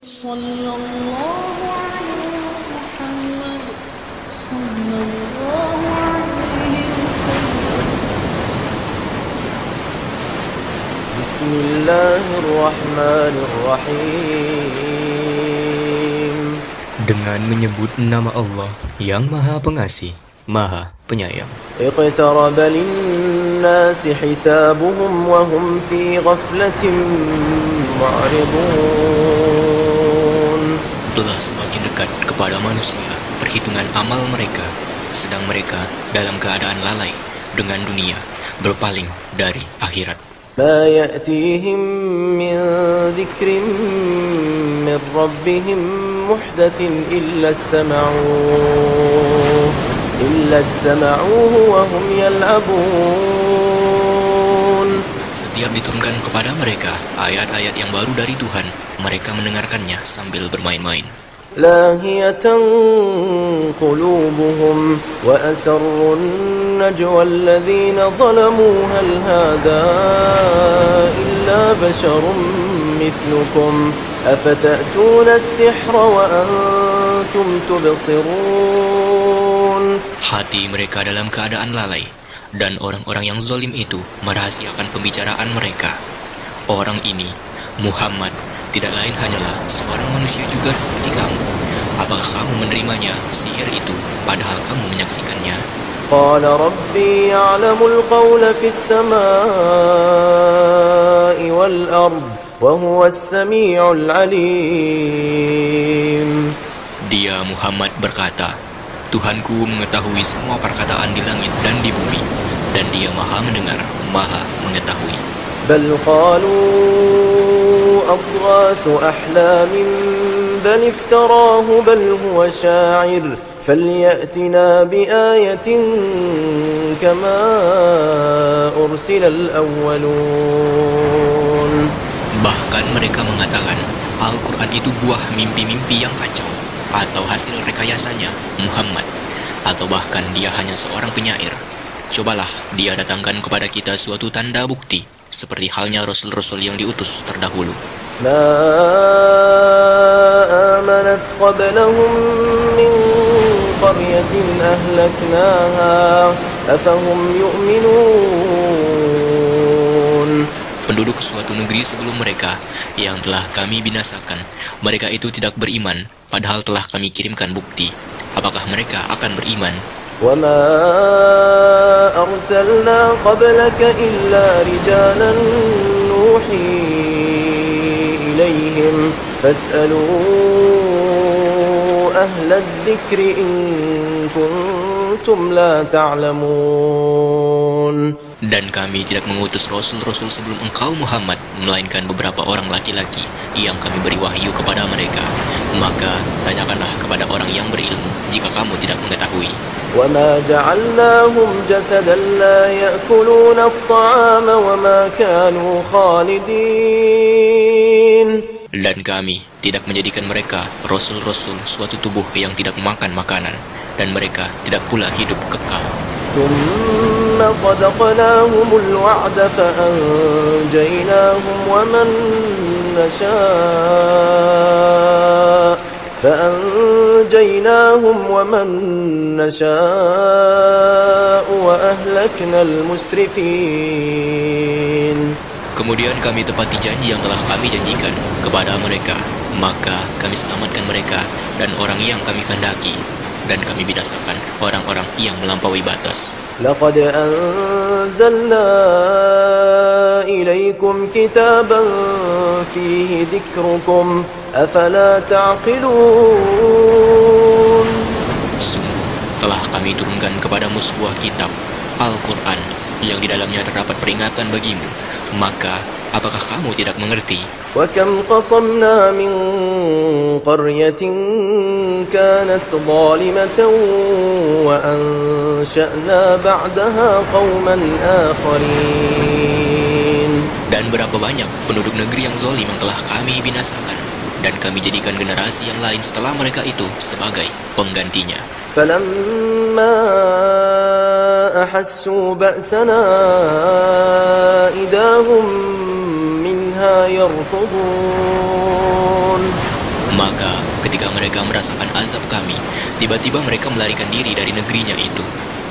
صلى الله على محمد صلى الله عليه وسلم. بسم الله الرحمن الرحيم. Dengan menyebut nama Allah yang Maha Pengasih, Maha Penyayang. اقترب للناس حسابهم وهم في غفلة معرضون. Telah semakin dekat kepada manusia perhitungan amal mereka, sedang mereka dalam keadaan lalai dengan dunia, berpaling dari akhirat. ما يأتيهم من ذكر من ربهم محدث إلا استمعوه وهم يلعبون. Setiap diturunkan kepada mereka ayat-ayat yang baru dari Tuhan, mereka mendengarkannya sambil bermain-main. لاهية قلوبهم وأسروا النجوى الذين ظلموا هل هذا إلا بشر مثلكم أفتأتون السحر وأنتم تبصرون. Hati mereka dalam keadaan lalai, dan orang-orang yang zalim itu merahasiakan pembicaraan mereka. Orang ini, Muhammad, tidak lain hanyalah seorang manusia juga seperti kamu. Apakah kamu menerimanya, sihir itu, padahal kamu menyaksikannya? قال ربي يعلم القول في السماء والأرض وهو السميع العليم. Dia Muhammad berkata, Tuhanku mengetahui semua perkataan di langit dan di bumi, dan dia maha mendengar, maha mengetahui. بل قالوا أضغاث أحلام بل افتراه بل هو شاعر فليأتنا بآية كما أرسل الأولون. Bahkan mereka mengatakan, Al-Quran itu buah mimpi-mimpi yang kacau, atau hasil rekayasanya Muhammad, atau bahkan dia hanya seorang penyair. Cobalah dia datangkan kepada kita suatu tanda bukti, seperti halnya Rasul-Rasul yang diutus terdahulu. ما آمنت قبلهم من قرية أهلكناها أفهم يؤمنون. Penduduk suatu negeri sebelum mereka yang telah kami binasakan, mereka itu tidak beriman, padahal telah kami kirimkan bukti. Apakah mereka akan beriman? وما أرسلنا قبلك إلا رجالا نوحي إليهم فاسألوا أهل الذكر إن كنتم لا تعلمون. Dan kami tidak mengutus Rasul-Rasul sebelum engkau Muhammad, melainkan beberapa orang laki-laki yang kami beri wahyu kepada mereka. Maka tanyakanlah kepada orang yang berilmu jika kamu tidak mengetahui. وما جعلناهم جسدا لا يأكلون الطعام وما كانوا خالدين. Dan kami tidak menjadikan mereka Rasul-Rasul suatu tubuh yang tidak makan makanan, dan mereka tidak pula hidup kekal. ثم صدقناهم الوعد فأنجيناهم ومن نشاء وأهلكنا المسرفين. Kemudian kami tepati janji yang telah kami janjikan kepada mereka, maka kami selamatkan mereka dan orang yang kami kehendaki, dan kami binasakan orang-orang yang melampaui batas. لقد أنزلنا إليكم كتابا فيه ذكركم أفلا تعقلون. Sungguh telah kami turunkan kepadamu sebuah kitab, Al-Quran, yang di dalamnya terdapat peringatan bagimu. Maka apakah kamu tidak mengerti? وكم قصمنا من قرية كانت ظالمة وأنشأنا بعدها قوما آخرين. Dan berapa banyak penduduk negeri yang zalim yang telah kami binasakan, dan kami jadikan generasi yang lain setelah mereka itu sebagai penggantinya. فلما أحسوا بأسنا إذا هم منها يركضون. Maka ketika mereka merasakan azab kami, tiba-tiba mereka melarikan diri dari negerinya itu.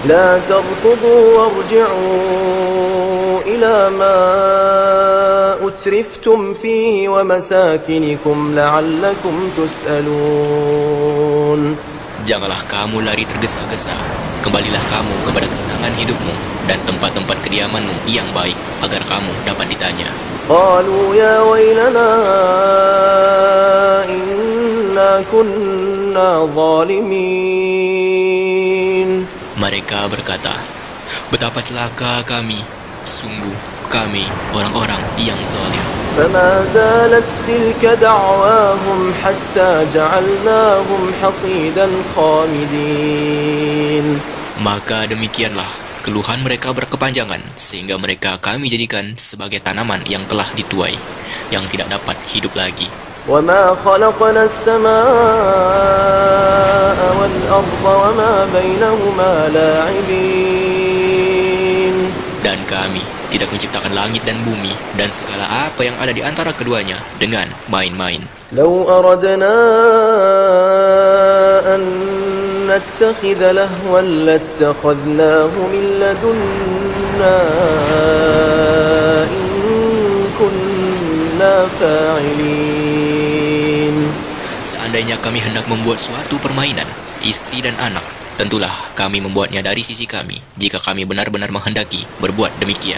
لا تركضوا وارجعوا إلى ما أترفتم فيه ومساكنكم لعلكم تسألون. Janganlah kamu lari tergesa-gesa. Kembalilah kamu kepada kesenangan hidupmu dan tempat-tempat kediamanmu yang baik agar kamu dapat ditanya. قالوا يا ويلنا إنا كنا ظالمين. Mereka berkata, betapa celaka kami, sungguh kami orang-orang yang zalim. فما زالت تلك دعواهم حتى جعلناهم حصيدا خامدين. Maka demikianlah keluhan mereka berkepanjangan sehingga mereka kami jadikan sebagai tanaman yang telah dituai, yang tidak dapat hidup lagi. وما خلقنا السماء والأرض وما بينهما لاعبين. Dan kami tidak menciptakan langit dan bumi dan segala apa yang ada di antara keduanya dengan main-main. لو أردنا أن نتخذ لهوا لاتخذناه من لدنا إن كنا فاعلين. Seandainya kami hendak membuat suatu permainan, istri dan anak, tentulah kami membuatnya dari sisi kami, jika kami benar-benar menghendaki berbuat demikian.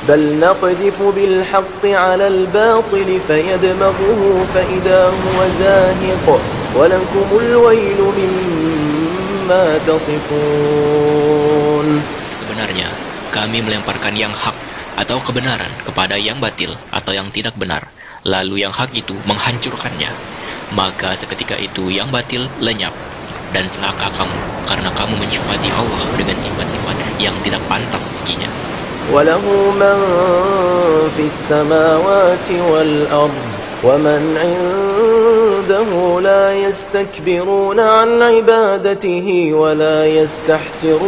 بل نقذف بالحق على الباطل فيدمغه فإذا هو زاهق ولكم الويل مما تصفون. Sebenarnya, kami melemparkan yang hak atau kebenaran kepada yang batil atau yang tidak benar, lalu yang hak itu menghancurkannya. Maka seketika itu yang batil lenyap, dan celaka kamu karena kamu menyifati Allah dengan sifat-sifat yang tidak pantas baginya. وله من في السماوات والأرض ومن عنده لا يستكبرون عن عبادته ولا يستحسرون.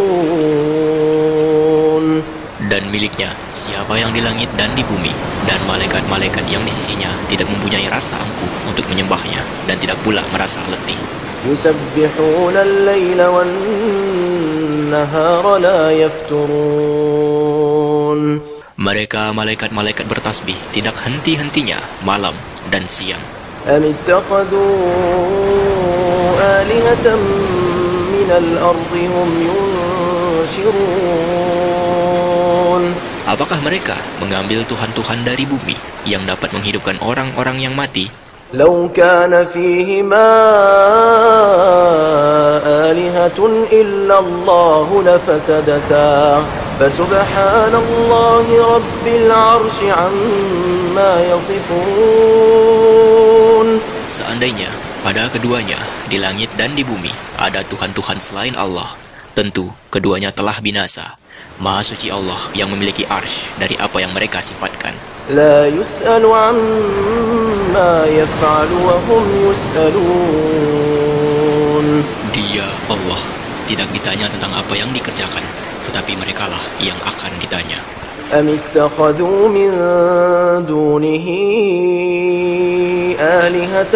Dan miliknya siapa yang di langit dan di bumi, dan malaikat-malaikat yang di sisinya tidak mempunyai rasa angkuh untuk menyembahnya dan tidak pula merasa letih. يسبحون الليل والنهار لا يفترون. Mereka malaikat-malaikat bertasbih tidak henti-hentinya malam dan siang. أم اتخذوا آلهة من الأرض هم ينشرون. Apakah mereka mengambil tuhan-tuhan dari bumi yang dapat menghidupkan orang-orang yang mati? لو كان فيهما آلهة إلا الله لفسدتا فسبحان الله رب العرش عما يصفون. Seandainya pada keduanya di langit dan di bumi ada tuhan-tuhan selain Allah, tentu keduanya telah binasa. Maha suci Allah yang memiliki arsy dari apa yang mereka sifatkan. لا يسأل عما يفعل وهم يسألون. Dia, Allah, tidak ditanya tentang apa yang dikerjakan, tetapi merekalah yang akan ditanya. أم اتخذوا من دونه آلهة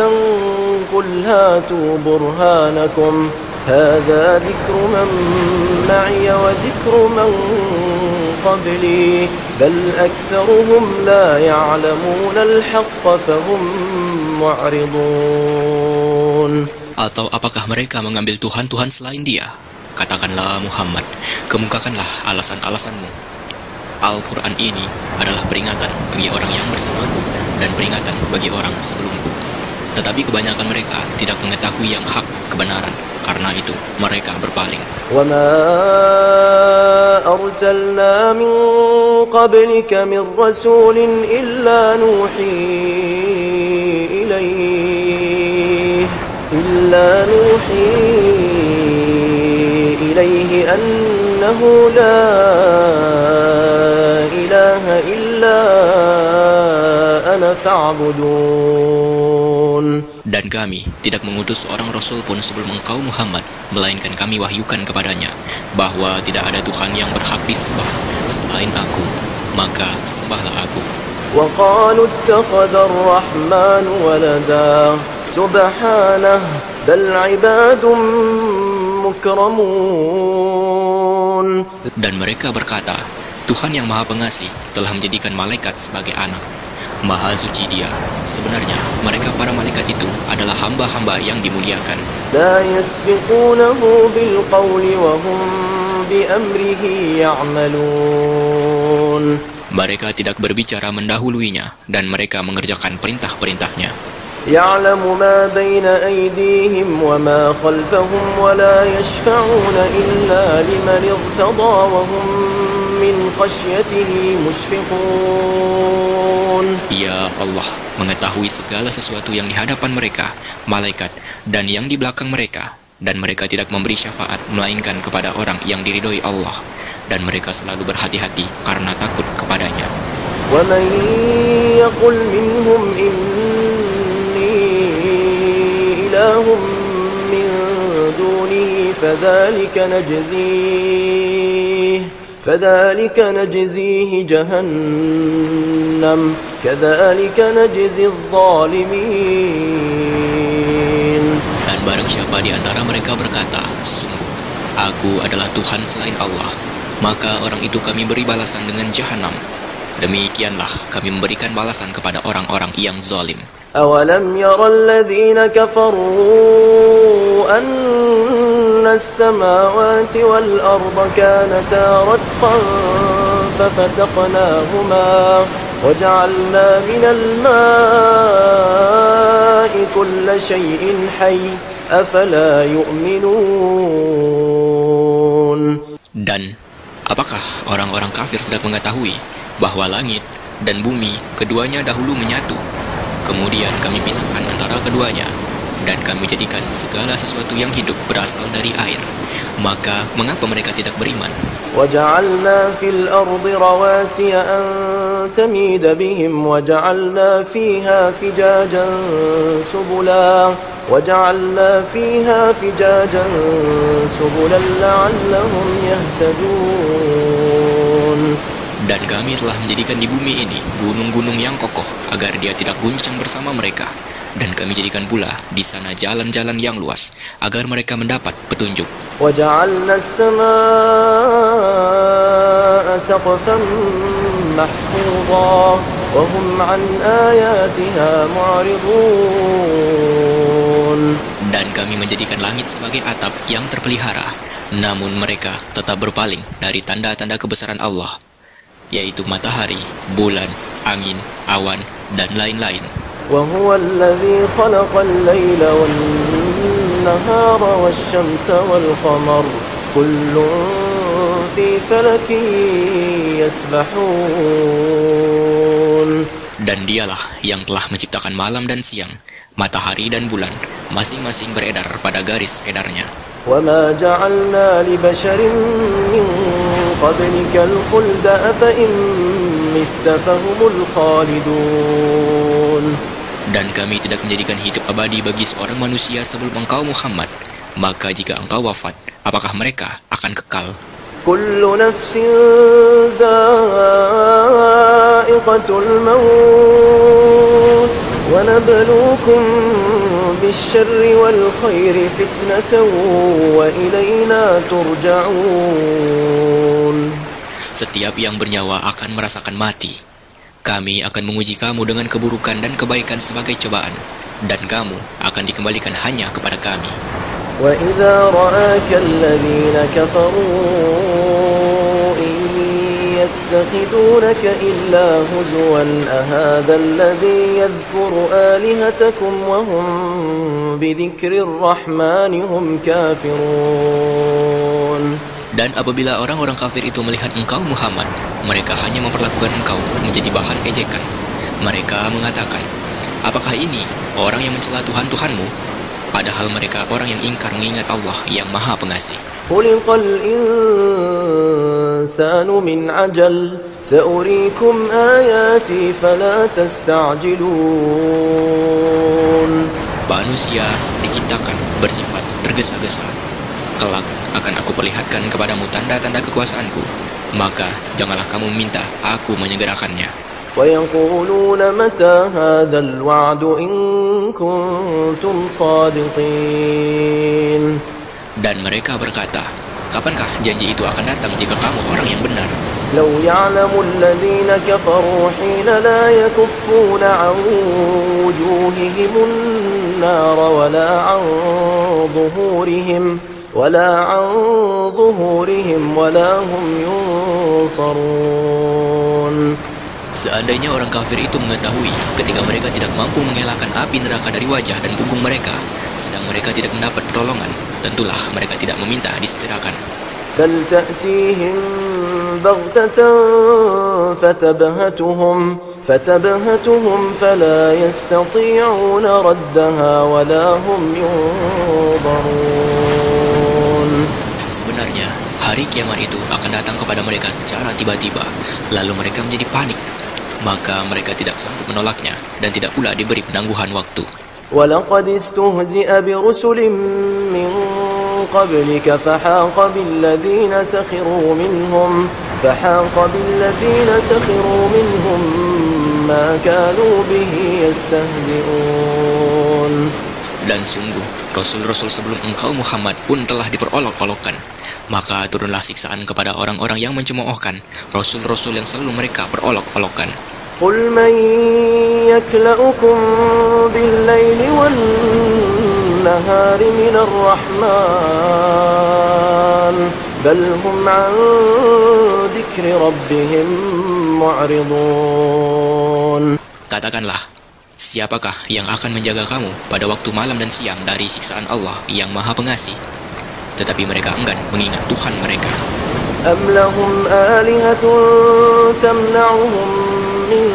قل هاتوا برهانكم هذا ذكر من معي وذكر من قبلي بل أكثرهم لا يعلمون الحق فهم معرضون. Atau apakah mereka mengambil tuhan-tuhan selain dia? Katakanlah Muhammad, kemukakanlah alasan-alasanmu. Al-Quran ini adalah peringatan bagi orang yang bersamaku dan peringatan bagi orang sebelumku. Tetapi kebanyakan mereka tidak mengetahui yang hak kebenaran, karena itu mereka berpaling. وما أرسلنا من قبلك من رسول إلا نوحي إليه أنه لا إله إلا أنا فاعبدون. Dan kami tidak mengutus seorang Rasul pun sebelum engkau Muhammad, melainkan kami wahyukan kepadanya bahwa tidak ada Tuhan yang berhak disembah selain aku, maka sembahlah aku. وقالوا اتخذ الرحمن ولدا سبحانه بل عباد مكرمون. Dan mereka berkata, Tuhan yang Maha Pengasih telah menjadikan malaikat sebagai anak. Maha suci Dia. Sebenarnya mereka para malaikat itu adalah hamba-hamba yang dimuliakan. لا يسبقونه بالقول وهم بأمره يعملون. Mereka tidak berbicara mendahuluinya dan mereka mengerjakan perintah-perintahnya. يعلم ما بين أيديهم وما خلفهم ولا يشفعون إلا لمن ارتضى وهم من خشيته مشفقون. Ya Allah mengetahui segala sesuatu yang di hadapan mereka, malaikat, dan yang di belakang mereka. Dan mereka tidak memberi syafaat melainkan kepada orang yang diridhoi Allah. Dan mereka selalu berhati-hati karena takut kepadanya. ومن يقل منهم إني إله من دونه فذلك نجزيه جهنم كذلك نجزي الظالمين. Dan barang siapa di antara mereka berkata, sungguh, aku adalah Tuhan selain Allah, maka orang itu kami beri balasan dengan jahanam. Demikianlah kami memberikan balasan kepada orang-orang yang zalim. أولم ير الذين كفروا أن السماوات والأرض كانتا رتقا ففتقناهما وجعلنا من الماء كل شيء حي أفلا يؤمنون. Dan apakah orang-orang kafir tidak mengetahui bahwa langit dan bumi keduanya dahulu menyatu? Kemudian kami pisahkan antara keduanya, dan kami jadikan segala sesuatu yang hidup berasal dari air. Maka mengapa mereka tidak beriman? وَجَعَلْنَا فِي الْأَرْضِ رَوَاسِيَ أَن تَمِيدَ بِهِمْ وَجَعَلْنَا فِيهَا فِجَاجًا سُبُلًا لَعَلَّهُمْ يَهْتَدُونَ. Dan kami telah menjadikan di bumi ini gunung-gunung yang kokoh agar dia tidak guncang bersama mereka. Dan kami jadikan pula di sana jalan-jalan yang luas agar mereka mendapat petunjuk. وَجَعَلْنَا السَّمَاءَ سَقْفًا مَحْفُوظًا وَهُمْ عَنْ آيَاتِهَا مُعْرِضُونَ. Dan kami menjadikan langit sebagai atap yang terpelihara, namun mereka tetap berpaling dari tanda-tanda kebesaran Allah, yaitu matahari, bulan, angin, awan, dan lain-lain. وَهُوَ الَّذِي خَلَقَ اللَّيْلَ وَالنَّهَارَ وَالشَّمْسَ وَالْقَمَرَ كُلٌّ فِي فَلَكٍ يَسْبَحُونَ. Dan dialah yang telah menciptakan malam dan siang, matahari dan bulan, masing-masing beredar pada garis edarnya. وَمَا جَعَلْنَا لِبَشَرٍ مِّن قَبْلِكَ الْخُلْدَ أَفَإِن مِّتَّ فَهُمُ الْخَالِدُونَ. Dan kami tidak menjadikan hidup abadi bagi seorang manusia sebelum engkau Muhammad. Maka jika engkau wafat, apakah mereka akan kekal? كُلُّ نَفْسٍ ذَائِقَةُ الْمَوْتِ وَنَبْلُوكُمْ بِالشَّرِّ وَالْخَيْرِ فِتْنَةً وَإِلَيْنَا تُرْجَعُونَ. Setiap yang bernyawa akan merasakan mati. Kami akan menguji kamu dengan keburukan dan kebaikan sebagai cobaan, dan kamu akan dikembalikan hanya kepada kami. وَإِذَا رَآكَ الَّذِينَ كَفَرُوا إِن يَتَّخِذُونَكَ إِلَّا هُزُوًا أَهَذَا الَّذِي يَذْكُرُ آلِهَتَكُمْ وَهُمْ بِذِكْرِ الرَّحْمَنِ هُمْ كَافِرُونَ. Dan apabila orang-orang kafir itu melihat engkau Muhammad, mereka hanya memperlakukan engkau menjadi bahan ejekan. Mereka mengatakan, apakah ini orang yang mencela Tuhan-Tuhanmu? Padahal mereka orang yang ingkar mengingat Allah yang Maha Pengasih. خُلِقَ الْإِنسَانُ مِنْ عَجَلٍ سَأُرِيكُمْ آيَاتِي فَلَا تَسْتَعْجِلُونَ. Manusia diciptakan bersifat tergesa-gesa. Kelak akan aku perlihatkan kepadamu tanda-tanda kekuasaanku, maka janganlah kamu minta aku menyegerakannya. ويقولون متى هذا الوعد إن كنتم صادقين. Dan mereka berkata, kapankah janji itu akan datang jika kamu orang yang benar? لو يعلم الذين كفروا حين لا يكفون عن وجوههم النار ولا عن ظهورهم ولا هم ينصرون. Seandainya orang kafir itu mengetahui ketika mereka tidak mampu mengelakkan api neraka dari wajah dan punggung mereka, sedang mereka tidak mendapat pertolongan, tentulah mereka tidak meminta disegerakan. بل تأتيهم بغتة فتبهتهم فلا يستطيعون ردها ولا هم ينظرون. Sebenarnya, hari kiamat itu akan datang kepada mereka secara tiba-tiba, lalu mereka menjadi panik. Maka mereka tidak sanggup menolaknya dan tidak pula diberi penangguhan waktu. وَلَقَدِ اسْتُهْزِئَ بِرُسُلٍ مِّن قَبْلِكَ فَحَاقَ بِالَّذِينَ سَخِرُوا مِنْهُم مَّا كَانُوا بِهِ يَسْتَهْزِئُونَ. Dan sungguh, Rasul-Rasul sebelum engkau Muhammad pun telah diperolok-olokkan. Maka turunlah siksaan kepada orang-orang yang mencemoohkan Rasul-Rasul yang selalu mereka perolok-olokkan. قُلْ مَنْ يَكْلَؤُكُمْ بِاللَّيْلِ وَالنَّهَارِ مِنَ الرَّحْمَنِ بَلْ هُمْ عَنْ ذِكْرِ رَبِّهِمْ مُعْرِضُونَ. Katakanlah, siapakah yang akan menjaga kamu pada waktu malam dan siang dari siksaan Allah yang Maha Pengasih? Tetapi mereka enggan mengingat Tuhan mereka. أَمْ لَهُمْ آلِهَةٌ تَمْنَعُهُمْ مِنْ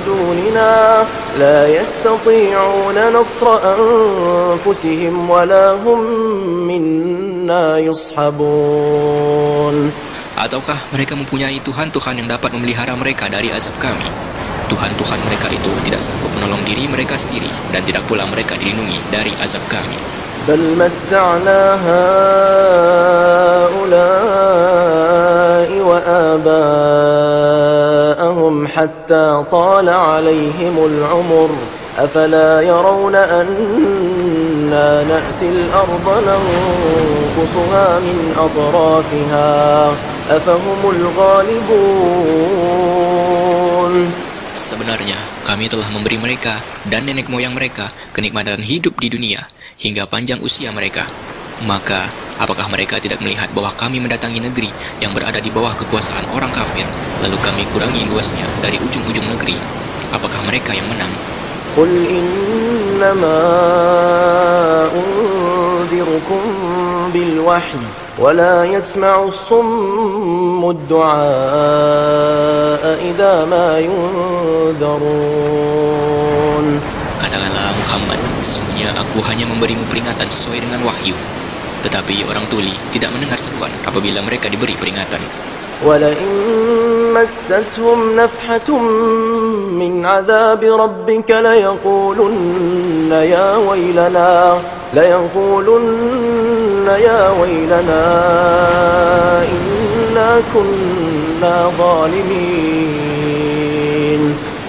دُونِنَا لَا يَسْتَطِيعُونَ نَصْرَ أَنفُسِهِمْ وَلَا هُمْ مِنَّا يُصْحَبُونَ. Ataukah mereka mempunyai Tuhan-Tuhan yang dapat memelihara mereka dari azab kami? Tuhan-Tuhan mereka itu tidak sanggup menolong diri mereka sendiri dan tidak pula mereka dilindungi dari azab kami. بل متعنا هؤلاء وآباءهم حتى طال عليهم العمر أفلا يرون أنا نأتي الأرض ننقصها من أطرافها أفهم الغالبون. Sebenarnya, kami telah memberi mereka dan nenek moyang mereka kenikmatan hidup di dunia hingga panjang usia mereka. Maka, apakah mereka tidak melihat bahwa kami mendatangi negeri yang berada di bawah kekuasaan orang kafir, lalu kami kurangi luasnya dari ujung-ujung negeri? Apakah mereka yang menang? قل إنما أنذركم بالوحي ولا يسمع الصم الدعاء إذا ما ينذرون. Katakanlah Muhammad, sesungguhnya aku hanya memberimu peringatan sesuai dengan wahyu. Tetapi orang tuli tidak mendengar seruan apabila mereka diberi peringatan. وَلَئِن مَسَّتْهُمْ نَفْحَةٌ مِّنْ عَذَابِ رَبِّكَ لَيَقُولُنَّ يَا وَيْلَنَا إِنَّا كُنَّا ظَالِمِينَ.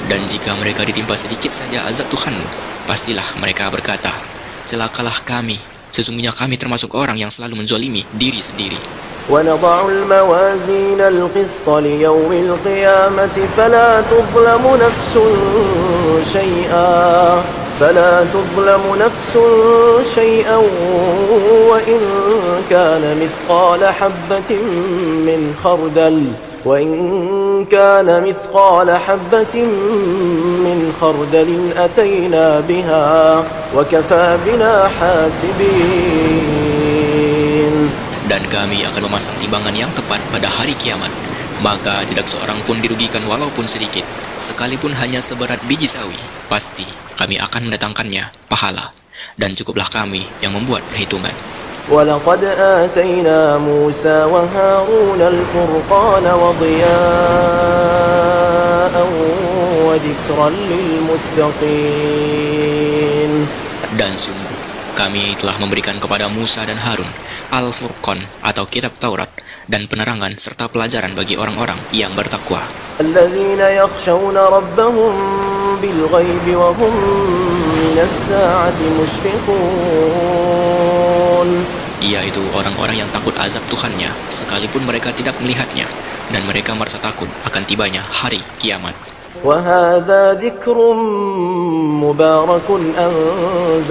Dan jika mereka ditimpa sedikit saja azab Tuhanmu, pastilah mereka berkata, celakalah kami, sesungguhnya kami termasuk orang yang selalu menzolimi diri sendiri. وَنَضَعُ الْمَوَازِينَ الْقِسْطَ لِيَوْمِ الْقِيَامَةِ فَلَا تُظْلَمُ نَفْسٌ شَيْئًا وَإِنْ كَانَ مِثْقَالَ حَبَّةٍ مِّنْ خَرْدَلٍ أَتَيْنَا بِهَا وَكَفَى بِنَا حَاسِبِينَ. Dan kami akan memasang timbangan yang tepat pada hari kiamat. Maka tidak seorang pun dirugikan walaupun sedikit, sekalipun hanya seberat biji sawi. Pasti kami akan mendatangkannya pahala. Dan cukuplah kami yang membuat perhitungan. وَلَقَدْ آتَيْنَا مُوسَى وَهَارُونَ الْفُرْقَانَ وَضِيَاءً وَذِكْرًا لِلْمُتَّقِينَ. Dan sungguh, kami telah memberikan kepada Musa dan Harun Al-Furqan atau kitab Taurat dan penerangan serta pelajaran bagi orang-orang yang bertakwa. الذين يخشون ربهم بالغيب وهم من الساعة مشفقون. Yaitu orang-orang yang takut azab Tuhannya sekalipun mereka tidak melihatnya, dan mereka merasa takut akan tibanya hari kiamat. وهذا ذكر مبارك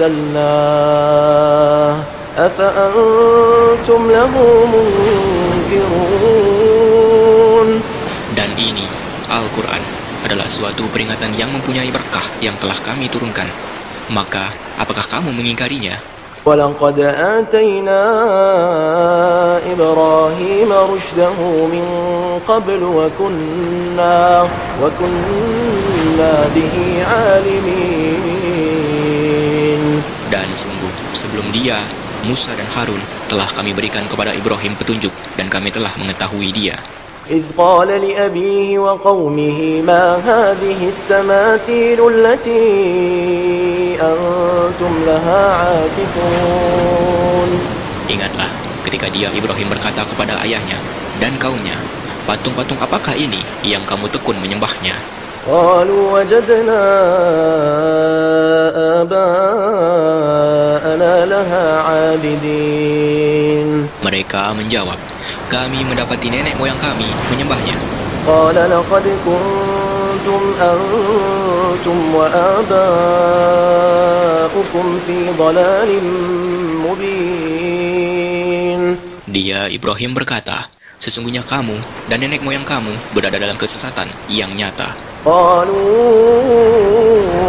أنزلناه أفأنتم له منكرون. Dan ini, Al-Quran, adalah suatu peringatan yang mempunyai berkah yang telah kami turunkan. Maka, apakah kamu mengingkarinya? وَلَقَدْ آتَيْنَا إِبْرَاهِيمَ رُشْدَهُ مِنْ قَبْلُ وَكُنَّا بِهِ عَالِمِينَ. Dan sungguh, sebelum dia, Musa dan Harun telah kami berikan kepada Ibrahim petunjuk, dan kami telah mengetahui dia. إذ قال لأبيه وقومه ما هذه التماثيل التي أنتم لها عاكفون. Ingatlah ketika dia Ibrahim berkata kepada ayahnya dan kaumnya, patung-patung apakah ini yang kamu tekun menyembahnya? قالوا وجدنا آباءنا لها عابدين. Mereka menjawab, kami mendapati nenek moyang kami menyembahnya. قال لقد كنتم أنتم وآباؤكم في ضلال مبين. Dia Ibrahim berkata, sesungguhnya kamu dan nenek moyang kamu berada dalam kesesatan yang nyata. قالوا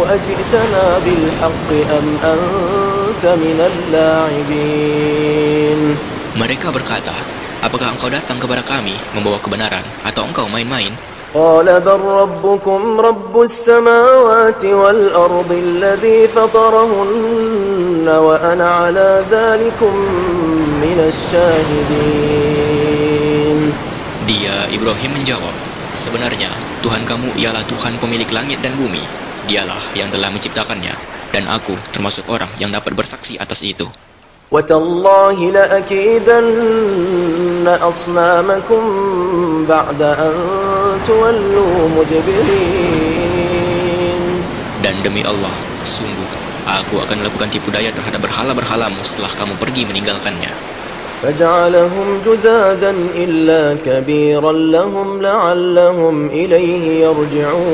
أجئتنا بالحق أم أنت من اللاعبين. Mereka berkata, apakah engkau datang kepada kami membawa kebenaran atau engkau main-main? قال بل ربكم رب السماوات والأرض الذي فطرهن وأنا على ذلكم من الشاهدين. Dia Ibrahim menjawab, sebenarnya Tuhan kamu ialah Tuhan pemilik langit dan bumi. Dialah yang telah menciptakannya, dan aku termasuk orang yang dapat bersaksi atas itu. وتالله لأكيدن أصنامكم بعد أن تولوا مدبرين. Dan demi Allah, sungguh aku akan melakukan tipu daya terhadap berhala-berhalamu setelah kamu pergi meninggalkannya. فجعلهم جذاذا إلا كبيرا لهم لعلهم إليه يرجعون.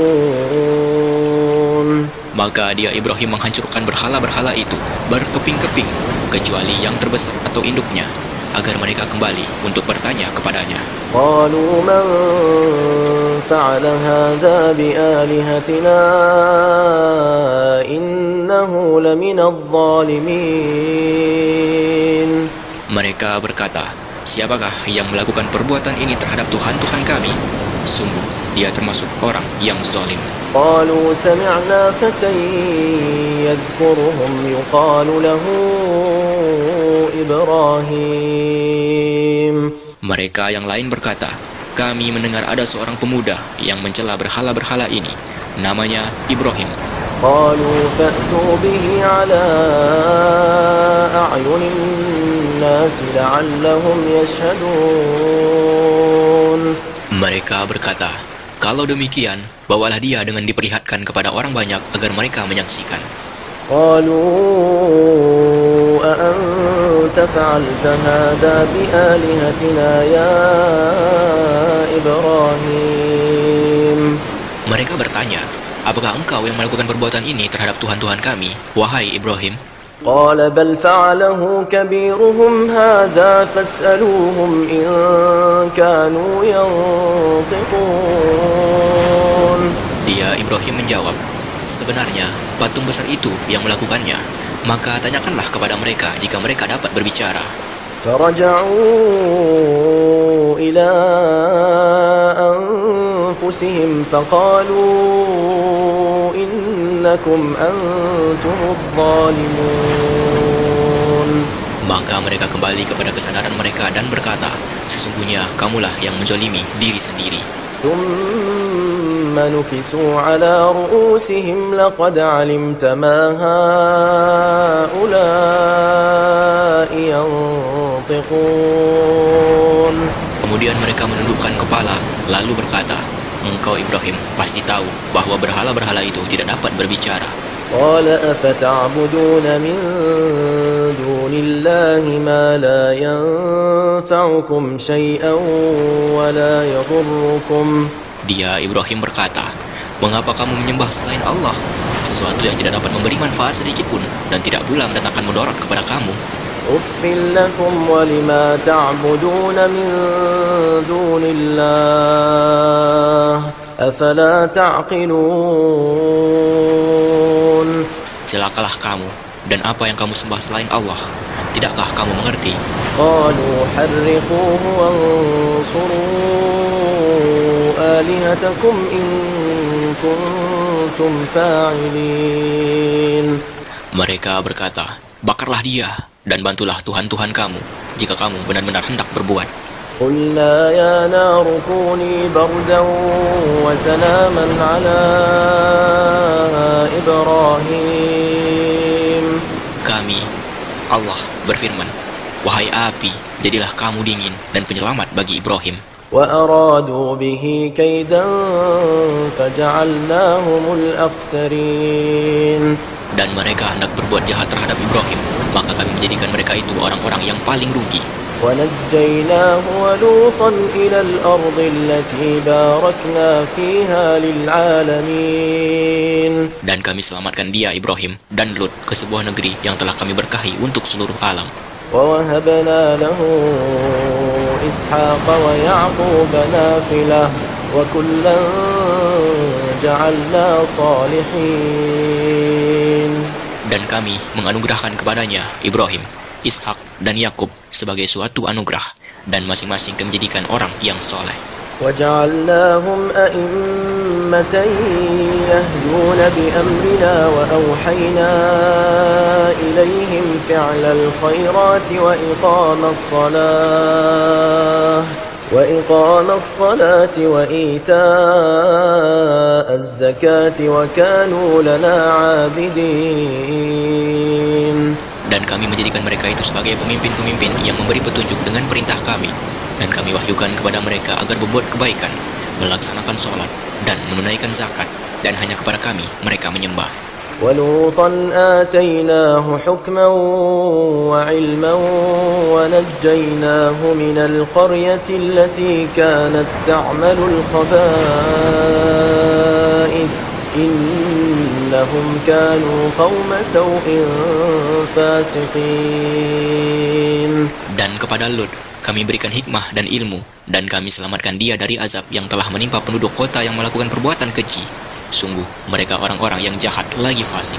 Maka dia Ibrahim menghancurkan berhala-berhala itu berkeping-keping, kecuali yang terbesar atau induknya, agar mereka kembali untuk bertanya kepadanya. قالوا من فعل هذا بآلهتنا إنه لمن الظالمين. Mereka berkata, siapakah yang melakukan perbuatan ini terhadap Tuhan-Tuhan kami? Sungguh, dia termasuk orang yang zalim. قالوا سمعنا فتى يذكرهم يقال له إبراهيم. Mereka yang lain berkata, kami mendengar ada seorang pemuda yang mencela berhala-berhala ini. Namanya Ibrahim. قالوا فأتوا به على أعين الناس لعلهم يشهدون. Mereka berkata, kalau demikian, bawalah dia dengan diperlihatkan kepada orang banyak agar mereka menyaksikan. قالوا أأنت فعلت هذا بآلهتنا يا إبراهيم. Mereka bertanya, apakah engkau yang melakukan perbuatan ini terhadap Tuhan-Tuhan kami, wahai Ibrahim? قال بل فعله كبيرهم هذا فاسألوهم إن كانوا ينطقون. Dia Ibrahim menjawab, sebenarnya patung besar itu yang melakukannya, maka tanyakanlah kepada mereka jika mereka dapat berbicara. فرجعوا إلى أنفسهم فقالوا إنكم أنتم الظالمون. Maka mereka kembali kepada kesadaran mereka dan berkata, sesungguhnya kamulah yang menzalimi diri sendiri. ثم نكسوا على رؤوسهم لقد علمت ما هؤلاء ينطقون. Kemudian mereka menundukkan kepala, lalu berkata, "Engkau Ibrahim pasti tahu bahwa berhala-berhala itu tidak dapat berbicara." قال أفتعبدون من دون الله ما لا ينفعكم شيئا ولا يضركم. Dia Ibrahim berkata, "Mengapa kamu menyembah selain Allah, sesuatu yang tidak dapat memberi manfaat sedikit pun dan tidak pula mendatangkan mudarat kepada kamu?" أف لكم ولما تعبدون من دون الله أفلا تعقلون. Celakalah kamu dan apa yang kamu sembah selain Allah. Tidakkah kamu mengerti? قالوا حرقوه وانصروا آلهتكم إن كنتم فاعلين. Mereka berkata, "Bakarlah dia dan bantulah Tuhan-Tuhan kamu jika kamu benar-benar hendak berbuat." قلنا يا نار كوني بردا وسلاما على إبراهيم. Kami, Allah berfirman, "Wahai api, jadilah kamu dingin dan penyelamat bagi Ibrahim." وأرادوا به كيدا فجعلناهم الأخسرين. Dan mereka hendak berbuat jahat terhadap Ibrahim, maka kami menjadikan mereka itu orang-orang yang paling rugi. ونجيناه ولوطا إلى الأرض التي باركنا فيها للعالمين. Dan kami selamatkan dia Ibrahim dan Lut ke sebuah negeri yang telah kami berkahi untuk seluruh alam. ووهبنا له إسحاق ويعقوب نافلة وكلا جعلنا صالحين. Dan kami menganugerahkan kepadanya Ibrahim, Ishak, dan Yakub sebagai suatu anugerah, dan masing-masing kami menjadikan orang yang soleh. وجعلناهم أئمة يهدون بأمرنا وأوحينا إليهم فعل الخيرات وإقام الصلاة وإيتاء الزكاة وكانوا لنا عابدين. Dan kami menjadikan mereka itu sebagai pemimpin-pemimpin yang memberi petunjuk dengan perintah kami. Dan kami wahyukan kepada mereka agar berbuat kebaikan, melaksanakan sholat, dan menunaikan zakat. Dan hanya kepada kami mereka menyembah. وَلُوطًا آتَيْنَاهُ حُكْمًا وَعِلْمًا وَنَجَّيْنَاهُ مِنَ الْقَرْيَةِ الَّتِي كَانَتْ تَعْمَلُ الْخَبَائِثَ إِنَّهُمْ كَانُوا قَوْمَ سَوْءٍ فَاسِقِينَ. Dan kepada Lut kami berikan hikmah dan ilmu, dan kami selamatkan dia dari azab yang telah menimpa penduduk kota yang melakukan perbuatan keji. Sungguh mereka orang-orang yang jahat lagi fasik.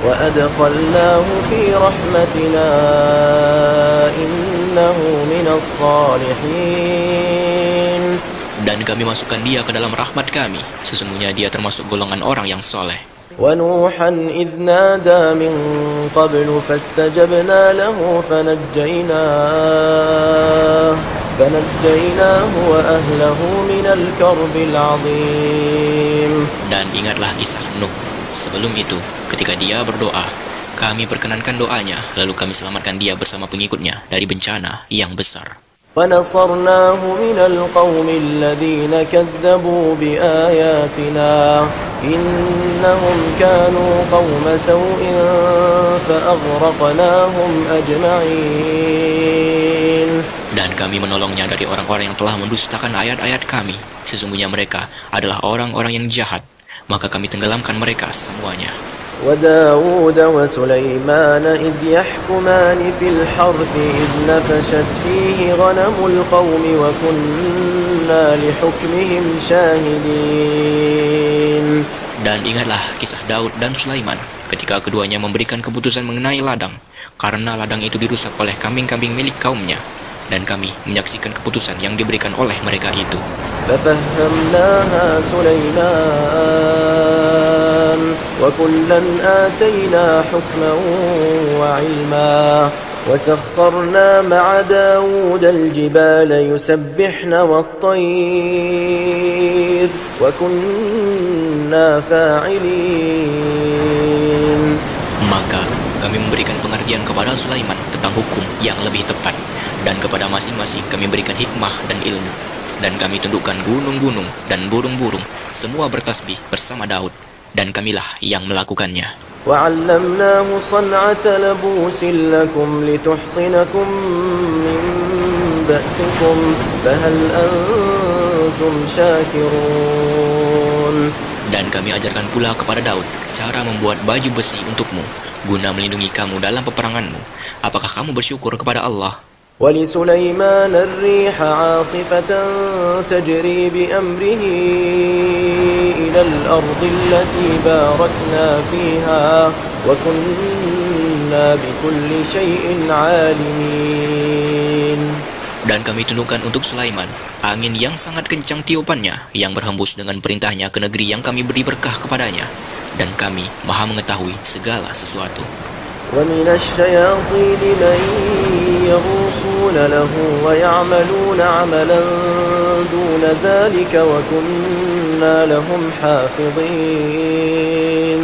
وَأَدْخَلْنَاهُ فِي رَحْمَتِنَا إِنَّهُ مِنَ الصَّالِحِينَ. Dan kami masukkan dia ke dalam rahmat kami. Sesungguhnya dia termasuk golongan orang yang soleh. وَنُوحًا إِذْ نَادَى مِن قَبْلُ فَاسْتَجَبْنَا لَهُ فَنَجَّيْنَاهُ وَأَهْلَهُ مِنَ الْكَرْبِ الْعَظِيمِ. Dan ingatlah kisah Nuh. Sebelum itu, ketika dia berdoa, kami perkenankan doanya, lalu kami selamatkan dia bersama pengikutnya dari bencana yang besar. وَنَصَرْنَاهُ مِنَ الْقَوْمِ الَّذِينَ كَذَّبُوا بِآيَاتِنَا إِنَّهُمْ كَانُوا قَوْمَ سَوْءٍ فَأَغْرَقْنَاهُمْ أَجْمَعِينَ. Dan kami menolongnya dari orang-orang yang telah mendustakan ayat-ayat kami. Sesungguhnya mereka adalah orang-orang yang jahat, maka kami tenggelamkan mereka semuanya. وَدَاوُودَ وَسُلَيْمَانَ إِذْ يَحْكُمَانِ فِي الْحَرْثِ إِذْ نَفَشَتْ فِيهِ غَنَمُ الْقَوْمِ وَكُنَّا لِحُكْمِهِمْ شَاهِدِينَ. Dan ingatlah kisah Daud dan Sulaiman ketika keduanya memberikan keputusan mengenai ladang, karena ladang itu dirusak oleh kambing-kambing milik kaumnya. Dan kami menyaksikan keputusan yang diberikan oleh mereka itu. فَفَهَّمْنَاهَا سُلَيْمَانَ وَكُلًّا آتَيْنَا حُكْمًا وَعِلْمًا وَسَخَّرْنَا مَعَ دَاوُودَ الْجِبَالَ يُسَبِّحْنَ وَالطَّيْرَ وَكُنَّا فَاعِلِينَ. Maka kami memberikan pengertian kepada Sulaiman tentang hukum yang lebih tepat, Dan kepada masing-masing kami berikan hikmah dan ilmu. Dan kami tundukkan gunung-gunung dan burung-burung, semua bertasbih bersama Daud. Dan kamilah yang melakukannya. وعلمناه صنعة لبوس لكم لتحصنكم من بأسكم فهل أنتم شاكرون. Dan kami ajarkan pula kepada Daud cara membuat baju besi untukmu, guna melindungi kamu dalam peperanganmu. Apakah kamu bersyukur kepada Allah? ولسليمان الريح عاصفة تجري بأمره إلى الأرض التي باركنا فيها وكنا بكل شيء عالمين. Dan kami tundukkan untuk Sulaiman angin yang sangat kencang tiupannya, yang berhembus dengan perintahnya ke negeri yang kami beri berkah kepadanya. Dan kami maha mengetahui segala sesuatu. ومن الشياطين من يغوصون له ويعملون عملا دون ذلك وكنا لهم حافظين.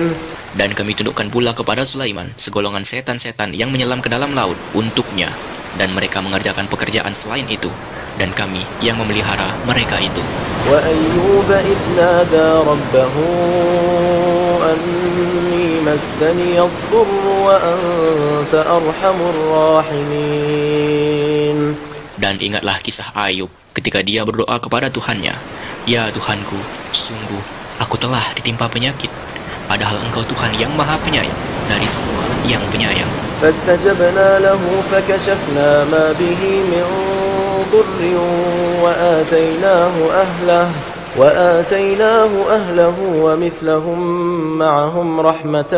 Dan kami tundukkan pula kepada Sulaiman segolongan setan-setan yang menyelam ke dalam laut untuknya, dan mereka mengerjakan pekerjaan selain itu, dan kami yang memelihara mereka itu. وأيوب إذ نادى ربه أني مسني الضر وأنت أرحم الراحمين. Dan ingatlah kisah Ayub ketika dia berdoa kepada Tuhannya, "Ya Tuhanku, sungguh aku telah ditimpa penyakit, padahal Engkau Tuhan yang Maha Penyayang dari semua yang penyayang." فاستجبنا له فكشفنا ما به من ضر وآتيناه أهله ومثلهم معهم رحمة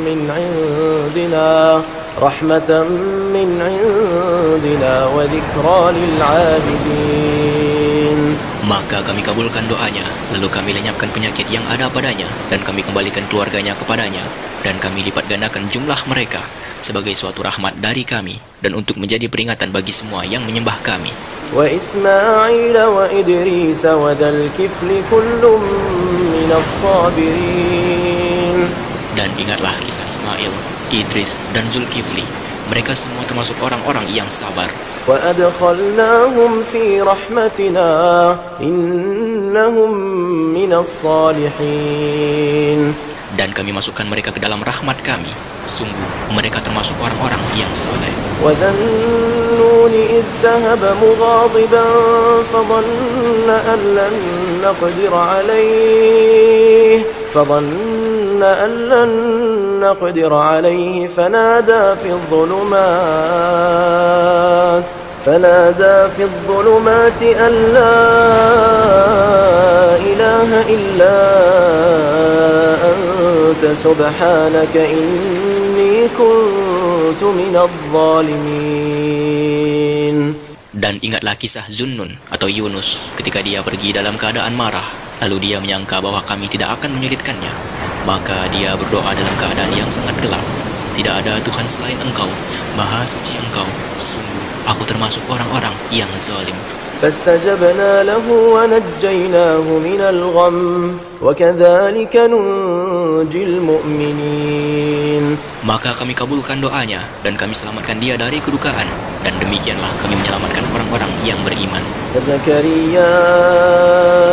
من عندنا وذكرى للعابدين. Maka kami kabulkan doanya, lalu kami lenyapkan penyakit yang ada padanya, dan kami kembalikan keluarganya kepadanya, dan kami lipat gandakan jumlah mereka sebagai suatu rahmat dari kami, dan untuk menjadi peringatan bagi semua yang menyembah kami. وإسماعيل وإدريس وذا الكفل كل من الصابرين. Dan ingatlah kisah Ismail, Idris, dan Zulkifli. Mereka semua termasuk orang-orang yang sabar. وأدخلناهم في رحمتنا إنهم من الصالحين. Dan kami masukkan mereka ke dalam rahmat kami. Sungguh mereka termasuk orang-orang yang saleh. وذا النون إذ ذهب مغاضبا فظن أن لن نقدر عليه فنادى في الظلمات أن لا إله إلا أنت سبحانك إني كنت من الظالمين. Dan ingatlah kisah Zunnun atau Yunus ketika dia pergi dalam keadaan marah, lalu dia menyangka bahwa kami tidak akan menyulitkannya. Maka dia berdoa dalam keadaan yang sangat gelap. Tidak ada Tuhan selain Engkau, Maha Suci Engkau. Sungguh aku termasuk orang-orang yang zalim. فاستجبنا له ونجيناه من الغم وكذلك ننجي المؤمنين. Maka kami kabulkan doanya dan kami selamatkan dia dari kedukaan, dan demikianlah kami menyelamatkan orang-orang yang beriman. زكريا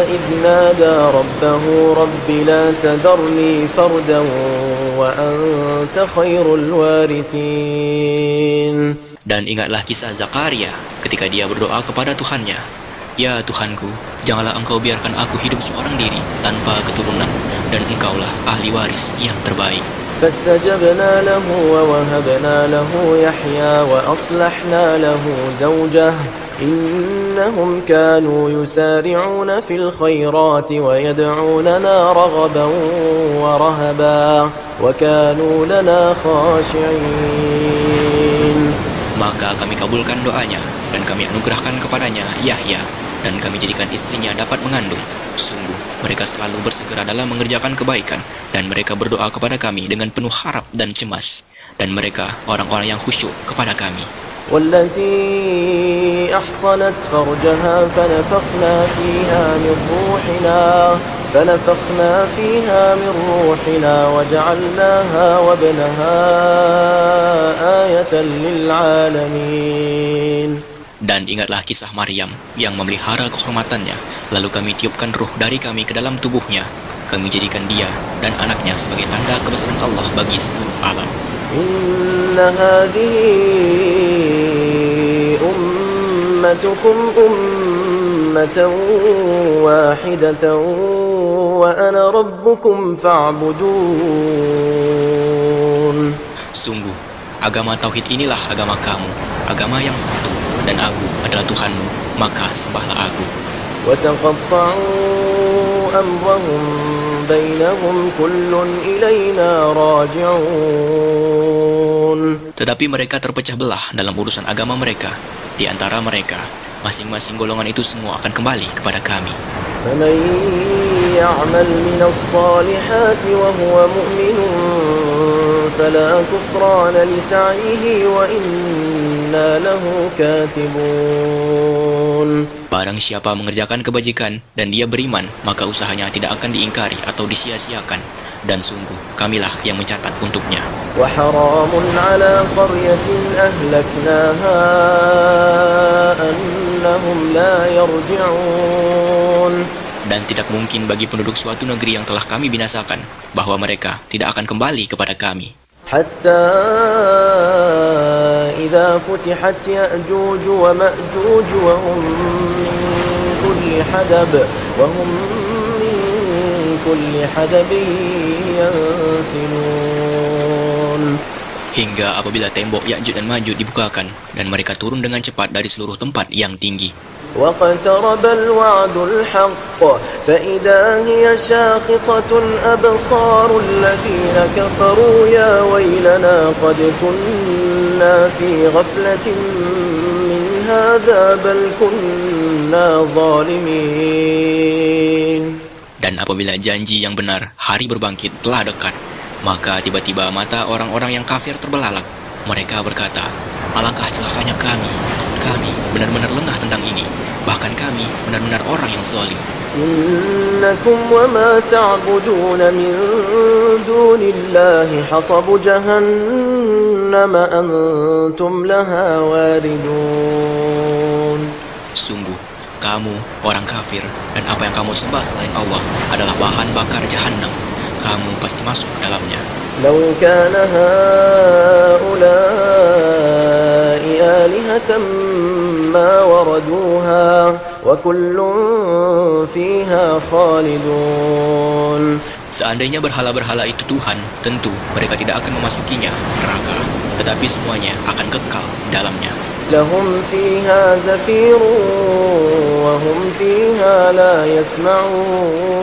إذ نادى ربه رب لا تذرني فردا وأنت خير الوارثين. Dan ingatlah kisah Zakaria ketika dia berdoa kepada Tuhannya, "Ya Tuhanku, janganlah Engkau biarkan aku hidup seorang diri tanpa keturunan, dan Engkaulah ahli waris yang terbaik." فاستجبنا له ووهبنا له يحيى وأصلحنا له زوجه إنهم كانوا يسارعون في الخيرات ويدعوننا رغبا ورهبا وكانوا لنا خاشعين. Maka kami kabulkan doanya dan kami anugerahkan kepadanya Yahya, dan kami jadikan istrinya dapat mengandung. Sungguh mereka selalu bersegera dalam mengerjakan kebaikan, dan mereka berdoa kepada kami dengan penuh harap dan cemas, dan mereka orang-orang yang khusyuk kepada kami. والتي أحصنت فرجها فنفخنا فيها من روحنا فنفخنا فيها من روحنا وجعلناها وابنها آية للعالمين. Dan ingatlah kisah Maryam yang memelihara kehormatannya, lalu kami tiupkan ruh dari kami ke dalam tubuhnya. Kami jadikan dia dan anaknya sebagai tanda kebesaran Allah bagi seluruh alam. Inna hadhihi ummatukum ummatan wahidatan wa ana rabbukum fa'budun. Sungguh, agama Tauhid inilah agama kamu, agama yang satu, dan aku adalah Tuhanmu, maka sembahlah aku. وَتَقَطَّعُوا أَمْرَهُمْ بَيْنَهُمْ كُلٌّ إِلَيْنَا رَاجِعُونَ. Tetapi mereka terpecah belah dalam urusan agama mereka. Di antara mereka, masing-masing golongan itu semua akan kembali kepada kami. فَمَنْ يَعْمَلْ مِنَ الصَّالِحَاتِ وَهُوَ مُؤْمِنٌ فَلَا كُفْرَانَ لِسَعْيِهِ وَإِنَّا لَهُ كَاتِبُونَ. Barang siapa mengerjakan kebajikan dan dia beriman, maka usahanya tidak akan diingkari atau disia-siakan. Dan sungguh, kamilah yang mencatat untuknya. وَحَرَامٌ عَلَى قَرْيَةٍ أَهْلَكْنَاهَا أَنَّهُمْ لَا يَرْجِعُونَ. Dan tidak mungkin bagi penduduk suatu negeri yang telah kami binasakan, bahwa mereka tidak akan kembali kepada kami. حتى إذا فتحت يأجوج ومأجوج وهم من كل حدب ينسلون. Hingga apabila tembok Ya'juj dan Ma'juj dibukakan dan mereka turun dengan cepat dari seluruh tempat yang tinggi. واقترب الوعد الحق فإذا هي شاخصة أبصار الذين كفروا يا ويلنا قد كنا في غفلة من هذا بل كنا ظالمين. Dan apabila janji yang benar, hari berbangkit telah dekat, maka tiba-tiba mata orang-orang yang kafir terbelalak. Mereka berkata, alangkah celakanya kami benar-benar lengah tentang ini. Bahkan kami benar-benar orang yang zalim. Innakum wa ma ta'budun min dunillahi hasabu jahannam antum laha waridun. Sungguh, kamu orang kafir dan apa yang kamu sembah selain Allah adalah bahan bakar jahanam. Kamu pasti masuk ke dalamnya. Law kana haula'i alihatan ma waraduha wa kullun fiha khalidun. Seandainya berhala-berhala itu Tuhan, tentu mereka tidak akan memasukinya, neraka. Tetapi semuanya akan kekal dalamnya. Lahum fiha zafirun wa hum fiha la yasma'un.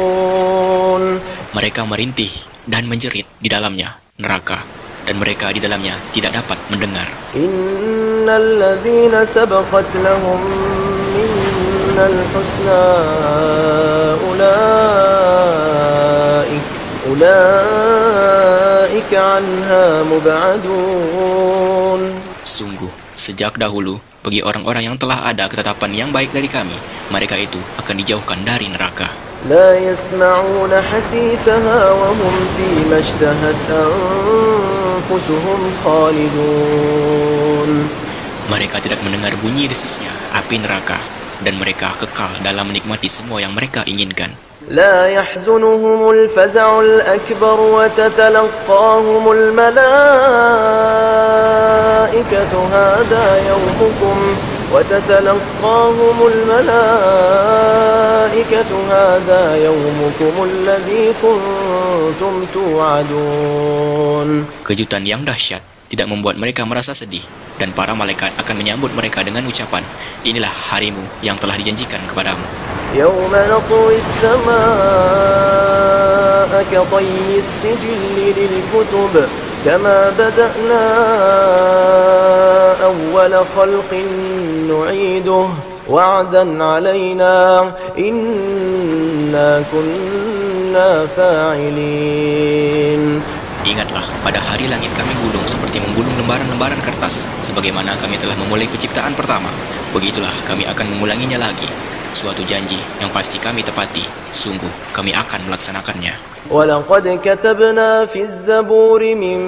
Mereka merintih dan menjerit di dalamnya, neraka, dan mereka di dalamnya tidak dapat mendengar. Innal ladzina sabaqat lahum minnal husna ulaika anha mub'adun. Sungguh, sejak dahulu, bagi orang-orang yang telah ada ketetapan yang baik dari kami, mereka itu akan dijauhkan dari neraka. لا يسمعون حسيسها وهم فيما اشتهت أنفسهم خالدون. Mereka tidak mendengar bunyi desisnya api neraka, dan mereka kekal dalam menikmati semua yang mereka inginkan. لا يحزنهم الفزع الأكبر وتتلقاهم الملائكة هذا يومكم الذي كنتم توعدون. Kejutan yang dahsyat tidak membuat mereka merasa sedih, dan para malaikat akan menyambut mereka dengan ucapan, inilah harimu yang telah dijanjikan kepadamu. يوم نطوي السماء كطي السجل للكتب كما بدأنا أول خلق نعيده وعدا علينا إنا كنا فاعلين. Ingatlah, pada hari langit kami gulung seperti menggulung lembaran-lembaran kertas, sebagaimana kami telah memulai penciptaan pertama. Begitulah kami akan mengulanginya lagi. Suatu janji yang pasti kami tepati. Sungguh, kami akan melaksanakannya. وَلَقَدْ كَتَبْنَا فِي الزَّبُورِ مِنْ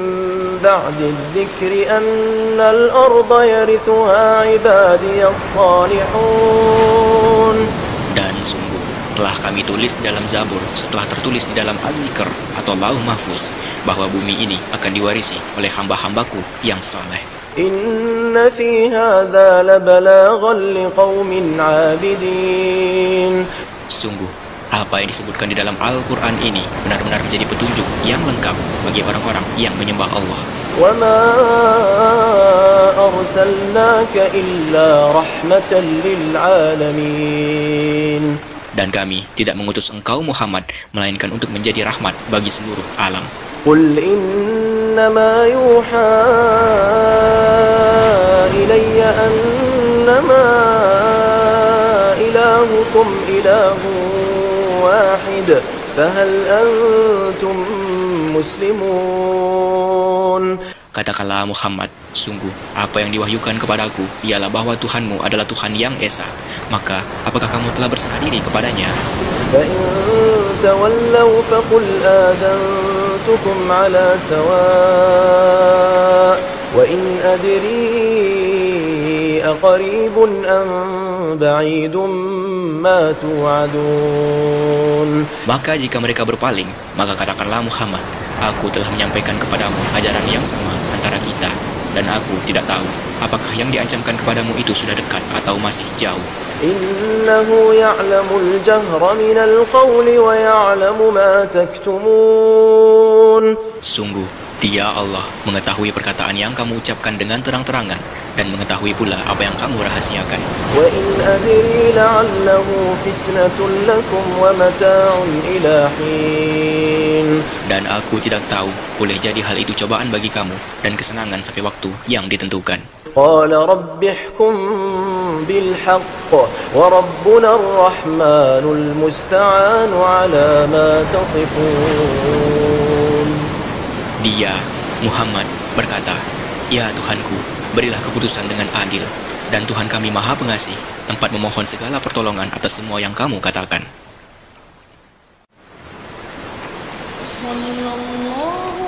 بَعْدِ الذِّكْرِ أَنَّ الْأَرْضَ يَرِثُهَا عِبَادِيَ الصَّالِحُونَ. Dan sungguh, telah kami tulis dalam Zabur setelah tertulis di dalam Az-Zikr atau Lauh Mahfuz bahwa bumi ini akan diwarisi oleh hamba-hambaku yang saleh. Inna fi hadza labalaghan liqaumin 'abidin. Sungguh, apa yang disebutkan di dalam Al-Quran ini benar-benar menjadi petunjuk yang lengkap bagi orang-orang yang menyembah Allah. Wa ma arsalnaka illa rahmatan lil 'alamin. Dan kami tidak mengutus engkau Muhammad melainkan untuk menjadi rahmat bagi seluruh alam. Qul innama yuha ilayya annama ilahukum ilahun wahid fahal antum muslimun. Katakanlah Muhammad, sungguh apa yang diwahyukan kepadaku ialah bahwa Tuhanmu adalah Tuhan yang esa. Maka apakah kamu telah berserah diri kepadanya? Fa in tawallaw faqul adantukum ala sawa wa in adri aqribun am ba'idun ma tu'adun. Maka jika mereka berpaling, maka katakanlah Muhammad, aku telah menyampaikan kepadamu ajaran yang sama antara kita, dan aku tidak tahu apakah yang diancamkan kepadamu itu sudah dekat atau masih jauh. Innahu ya'lamul jahra minal qawli wa ya'lamu ma taktumun. Sungguh, Dia Allah mengetahui perkataan yang kamu ucapkan dengan terang-terangan dan mengetahui pula apa yang kamu rahasiakan. Wa in adri la'allahu fitnatun lakum wa mata'un ila hin. Dan aku tidak tahu, boleh jadi hal itu cobaan bagi kamu dan kesenangan sampai waktu yang ditentukan. Qala rabbi ihkum bil haqq wa rabbuna ar-rahmanul musta'anu ala ma tasifun. Dia, Muhammad, berkata, "Ya Tuhanku, berilah keputusan dengan adil, dan Tuhan kami Maha Pengasih, tempat memohon segala pertolongan atas semua yang kamu katakan." Sallallahu